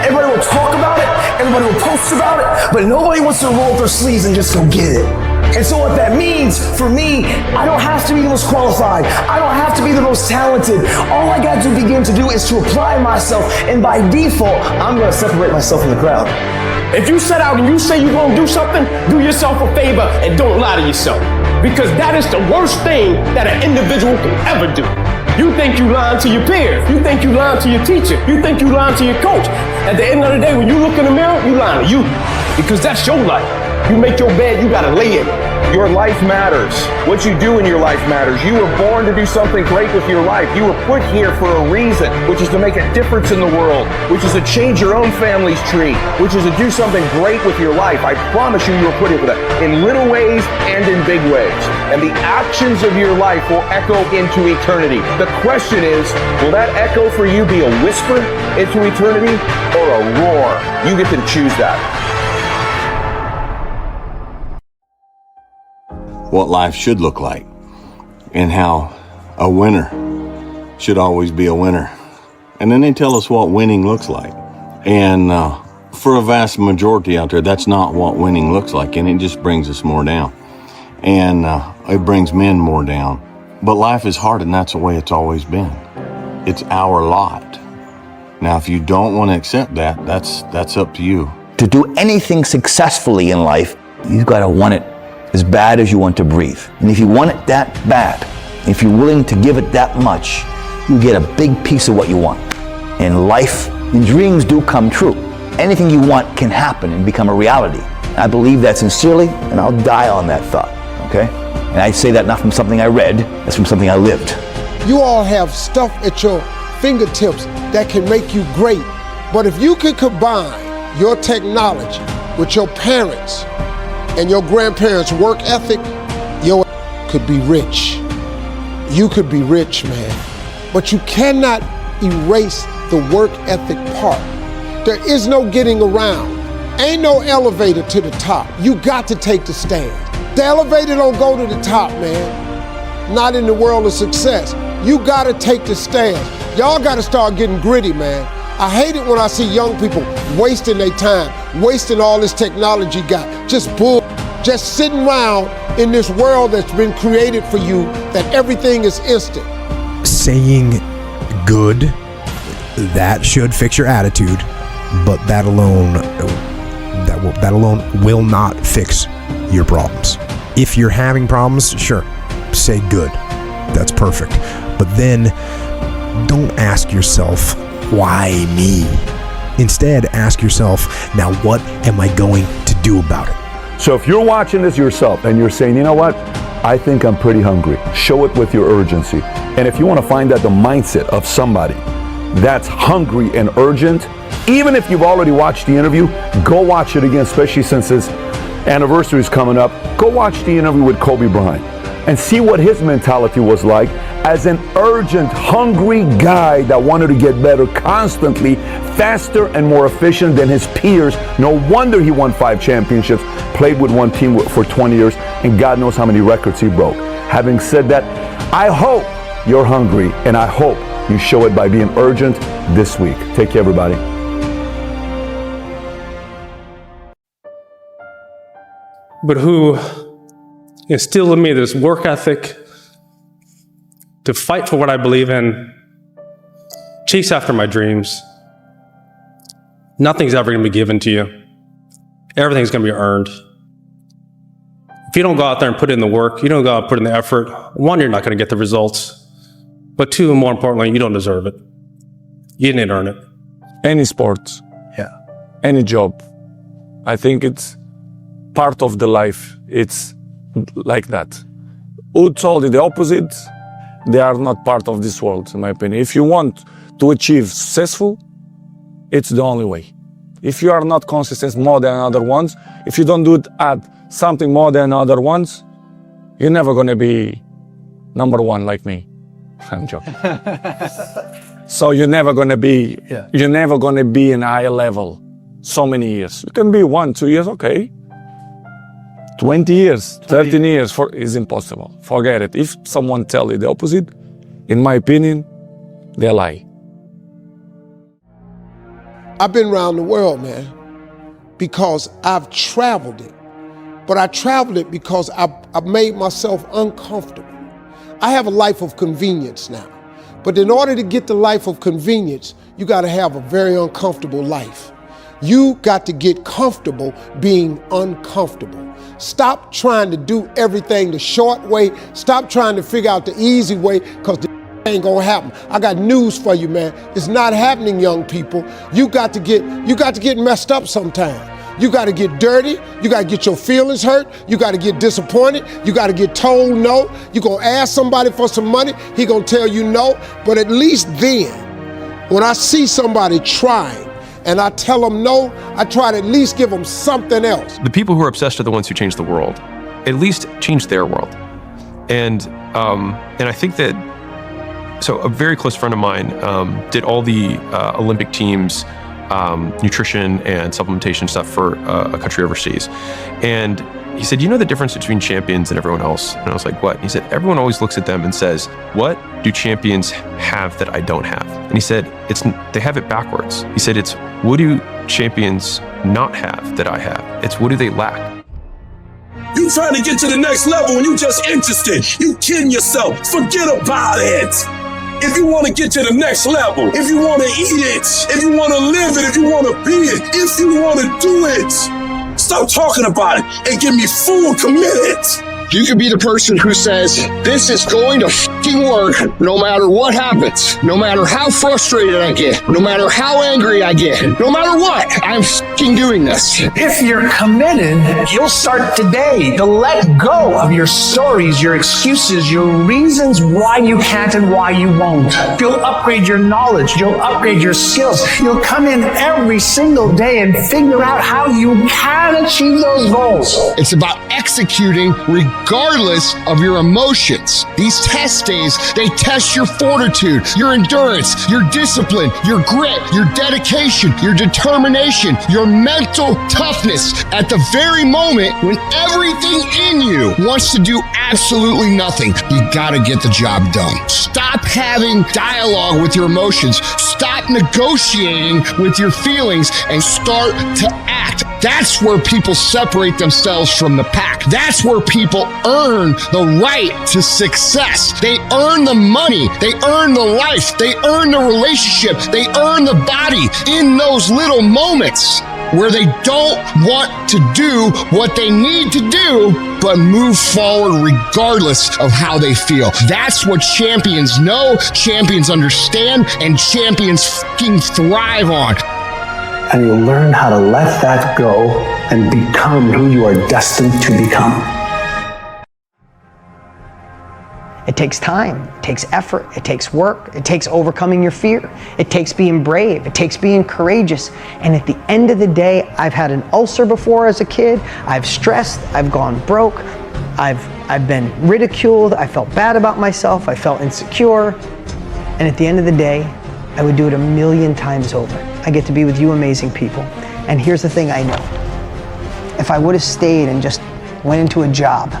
Everybody will talk about it, everybody will post about it, but nobody wants to roll up their sleeves and just go get it. And so what that means for me, I don't have to be the most qualified. I don't have to be the most talented. All I got to begin to do is to apply myself, and by default, I'm going to separate myself from the crowd. If you set out and you say you're gonna do something, do yourself a favor and don't lie to yourself. Because that is the worst thing that an individual can ever do. You think you lying to your peers. You think you lying to your teacher. You think you lying to your coach. At the end of the day, when you look in the mirror, you lying to you. Because that's your life. You make your bed, you gotta lay in it. Your life matters. What you do in your life matters. You were born to do something great with your life. You were put here for a reason, which is to make a difference in the world, which is to change your own family's tree, which is to do something great with your life. I promise you, you were put here for that, in little ways and in big ways. And the actions of your life will echo into eternity. The question is, will that echo for you be a whisper into eternity or a roar? You get to choose that. What life should look like and how a winner should always be a winner. And then they tell us what winning looks like. And for a vast majority out there, that's not what winning looks like, and it just brings us more down. And it brings men more down. But life is hard, and that's the way it's always been. It's our lot. Now, if you don't want to accept that, that's up to you. To do anything successfully in life, you've got to want it as bad as you want to breathe. And if you want it that bad, if you're willing to give it that much, you get a big piece of what you want. In life, and dreams do come true. Anything you want can happen and become a reality. I believe that sincerely, and I'll die on that thought, okay? And I say that not from something I read, that's from something I lived. You all have stuff at your fingertips that can make you great. But if you can combine your technology with your parents and your grandparents' work ethic, your could be rich. You could be rich, man. But you cannot erase the work ethic part. There is no getting around. Ain't no elevator to the top. You got to take the stand. The elevator don't go to the top, man. Not in the world of success. You got to take the stand. Y'all got to start getting gritty, man. I hate it when I see young people wasting their time, wasting all this technology got, just sitting around in this world that's been created for you, that everything is instant. Saying good, that should fix your attitude, but that alone will not fix your problems. If you're having problems, sure, say good. That's perfect. But then don't ask yourself, why me? Instead, ask yourself, now what am I going to do about it? So if you're watching this yourself and you're saying, you know what, I think I'm pretty hungry, show it with your urgency. And if you want to find out the mindset of somebody that's hungry and urgent, even if you've already watched the interview, go watch it again, especially since his anniversary is coming up. Go watch the interview with Kobe Bryant and see what his mentality was like as an urgent, hungry guy that wanted to get better constantly, faster and more efficient than his peers. No wonder he won 5 championships, played with one team for 20 years, and God knows how many records he broke. Having said that, I hope you're hungry, and I hope you show it by being urgent this week. Take care, everybody. But who instilled in me this work ethic to fight for what I believe in, chase after my dreams. Nothing's ever going to be given to you. Everything's going to be earned. If you don't go out there and put in the work, you don't go out and put in the effort, 1, you're not going to get the results. But 2, and more importantly, you don't deserve it. You didn't earn it. Any sport, any job, I think it's part of the life. It's like that. Who told you the opposite? They are not part of this world, in my opinion. If you want to achieve successful, it's the only way. If you are not consistent more than other ones, if you don't do it at something more than other ones, you're never going to be number 1 like me. I'm joking. So you're never going to be, you're never going to be in a high level so many years. You can be 1, 2 years, okay. 20 years, 13 years is impossible. Forget it. If someone tells you the opposite, in my opinion, they lie. I've been around the world, man, because I've traveled it. But I traveled it because I've made myself uncomfortable. I have a life of convenience now. But in order to get the life of convenience, you got to have a very uncomfortable life. You got to get comfortable being uncomfortable. Stop trying to do everything the short way. Stop trying to figure out the easy way, because the ain't gonna happen. I got news for you, man. It's not happening, young people. You got to get messed up sometime. You got to get dirty. You got to get your feelings hurt. You got to get disappointed. You got to get told no. You're going to ask somebody for some money. He going to tell you no. But at least then, when I see somebody trying and I tell them no, I try to at least give them something else. The people who are obsessed are the ones who change the world. At least change their world. And I think that, so a very close friend of mine did all the Olympic teams, nutrition and supplementation stuff for a country overseas. And he said, you know the difference between champions and everyone else? And I was like, what? And he said, everyone always looks at them and says, what do champions have that I don't have? And he said, they have it backwards. He said, it's what do champions not have that I have? It's what do they lack? You trying to get to the next level and you just interested. You kidding yourself. Forget about it. If you want to get to the next level, if you want to eat it, if you want to live it, if you want to be it, if you want to do it, stop talking about it and get me full committed. You could be the person who says, this is going to f***ing work no matter what happens, no matter how frustrated I get, no matter how angry I get, no matter what, I'm f***ing doing this. If you're committed, you'll start today to let go of your stories, your excuses, your reasons why you can't and why you won't. You'll upgrade your knowledge. You'll upgrade your skills. You'll come in every single day and figure out how you can achieve those goals. It's about executing regardless of your emotions. These test days, they test your fortitude, your endurance, your discipline, your grit, your dedication, your determination, your mental toughness at the very moment when everything in you wants to do absolutely nothing. You gotta get the job done. Stop having dialogue with your emotions. Stop negotiating with your feelings and start to act. That's where people separate themselves from the pack. That's where people earn the right to success. They earn the money. They earn the life. They earn the relationship. They earn the body in those little moments where they don't want to do what they need to do, but move forward regardless of how they feel. That's what champions know, champions understand, and champions fucking thrive on. And you'll learn how to let that go and become who you are destined to become. It takes time, it takes effort, it takes work, it takes overcoming your fear, it takes being brave, it takes being courageous. And at the end of the day, I've had an ulcer before as a kid, I've stressed, I've gone broke, I've been ridiculed, I felt bad about myself, I felt insecure. And at the end of the day, I would do it 1,000,000 times over. I get to be with you amazing people. And here's the thing I know. If I would have stayed and just went into a job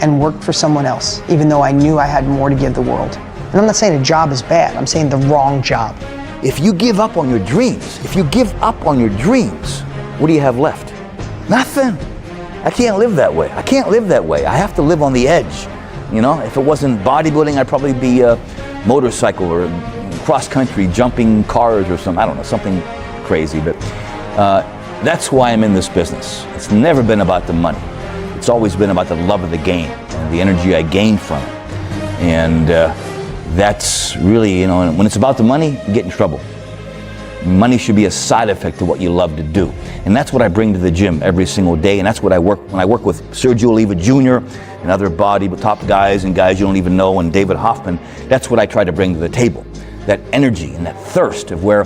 and worked for someone else, even though I knew I had more to give the world. And I'm not saying a job is bad, I'm saying the wrong job. If you give up on your dreams, what do you have left? Nothing. I can't live that way. I have to live on the edge. You know, if it wasn't bodybuilding, I'd probably be a motorcycle or cross country, jumping cars or something, I don't know, something crazy. But that's why I'm in this business. It's never been about the money. It's always been about the love of the game and the energy I gain from it. And that's really, you know, when it's about the money, you get in trouble. Money should be a side effect to what you love to do. And that's what I bring to the gym every single day. And that's what I work, when I work with Sergio Oliva Jr. and other top guys and guys you don't even know, and David Hoffman, that's what I try to bring to the table. That energy and that thirst of where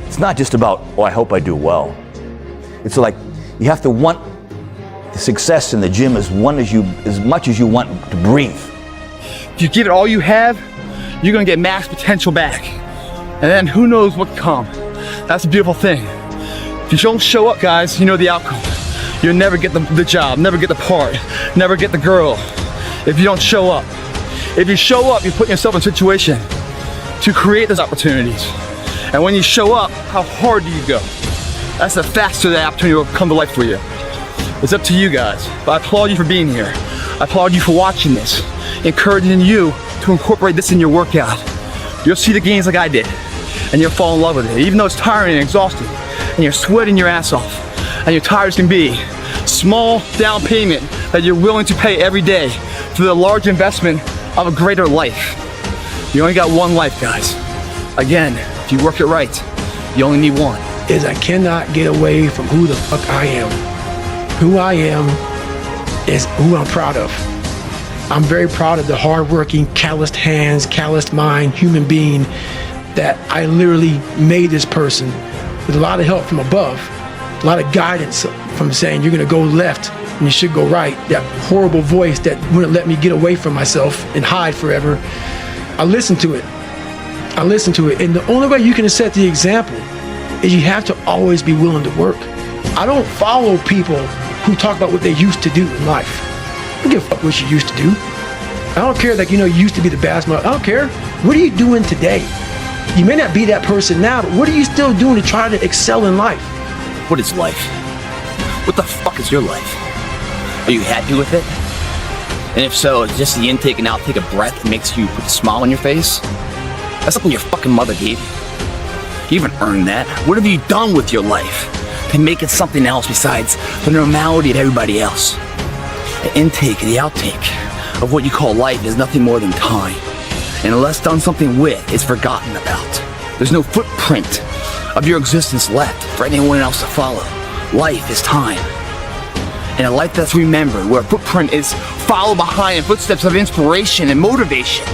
it's not just about, oh, I hope I do well. It's like you have to want the success in the gym as much as you want to breathe. If you give it all you have, you're gonna get max potential back. And then who knows what can come. That's a beautiful thing. If you don't show up, guys, you know the outcome. You'll never get the job, never get the part, never get the girl if you don't show up. If you show up, you're putting yourself in a situation to create those opportunities. And when you show up, how hard do you go? That's the faster the opportunity will come to life for you. It's up to you guys, but I applaud you for being here. I applaud you for watching this, encouraging you to incorporate this in your workout. You'll see the gains like I did, and you'll fall in love with it. Even though it's tiring and exhausting, and you're sweating your ass off, and your tires can be small down payment that you're willing to pay every day for the large investment of a greater life. You only got one life, guys. Again, if you work it right, you only need one. Is I cannot get away from who the fuck I am. Who I am is who I'm proud of. I'm very proud of the hardworking, calloused hands, calloused mind, human being that I literally made this person with a lot of help from above, a lot of guidance from saying you're gonna go left and you should go right. That horrible voice that wouldn't let me get away from myself and hide forever. I listened to it. I listened to it. And the only way you can set the example is you have to always be willing to work. I don't follow people who talk about what they used to do in life. I don't give a fuck what you used to do. I don't care that, you used to be the basketball. I don't care. What are you doing today? You may not be that person now, but what are you still doing to try to excel in life? What is life? What the fuck is your life? Are you happy with it? And if so, is just the intake and outtake of breath that makes you put a smile on your face? That's something your fucking mother gave you. You haven't earned that. What have you done with your life to make it something else besides the normality of everybody else? The intake and the outtake of what you call life is nothing more than time. And unless done something with, it's forgotten about. There's no footprint of your existence left for anyone else to follow. Life is time. And a life that's remembered, where a footprint is followed behind in footsteps of inspiration and motivation,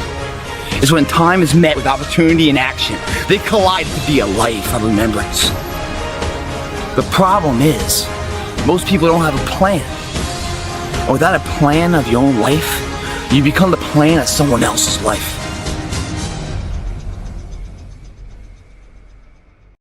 is when time is met with opportunity and action. They collide to be a life of remembrance. The problem is, most people don't have a plan. And without a plan of your own life, you become the plan of someone else's life.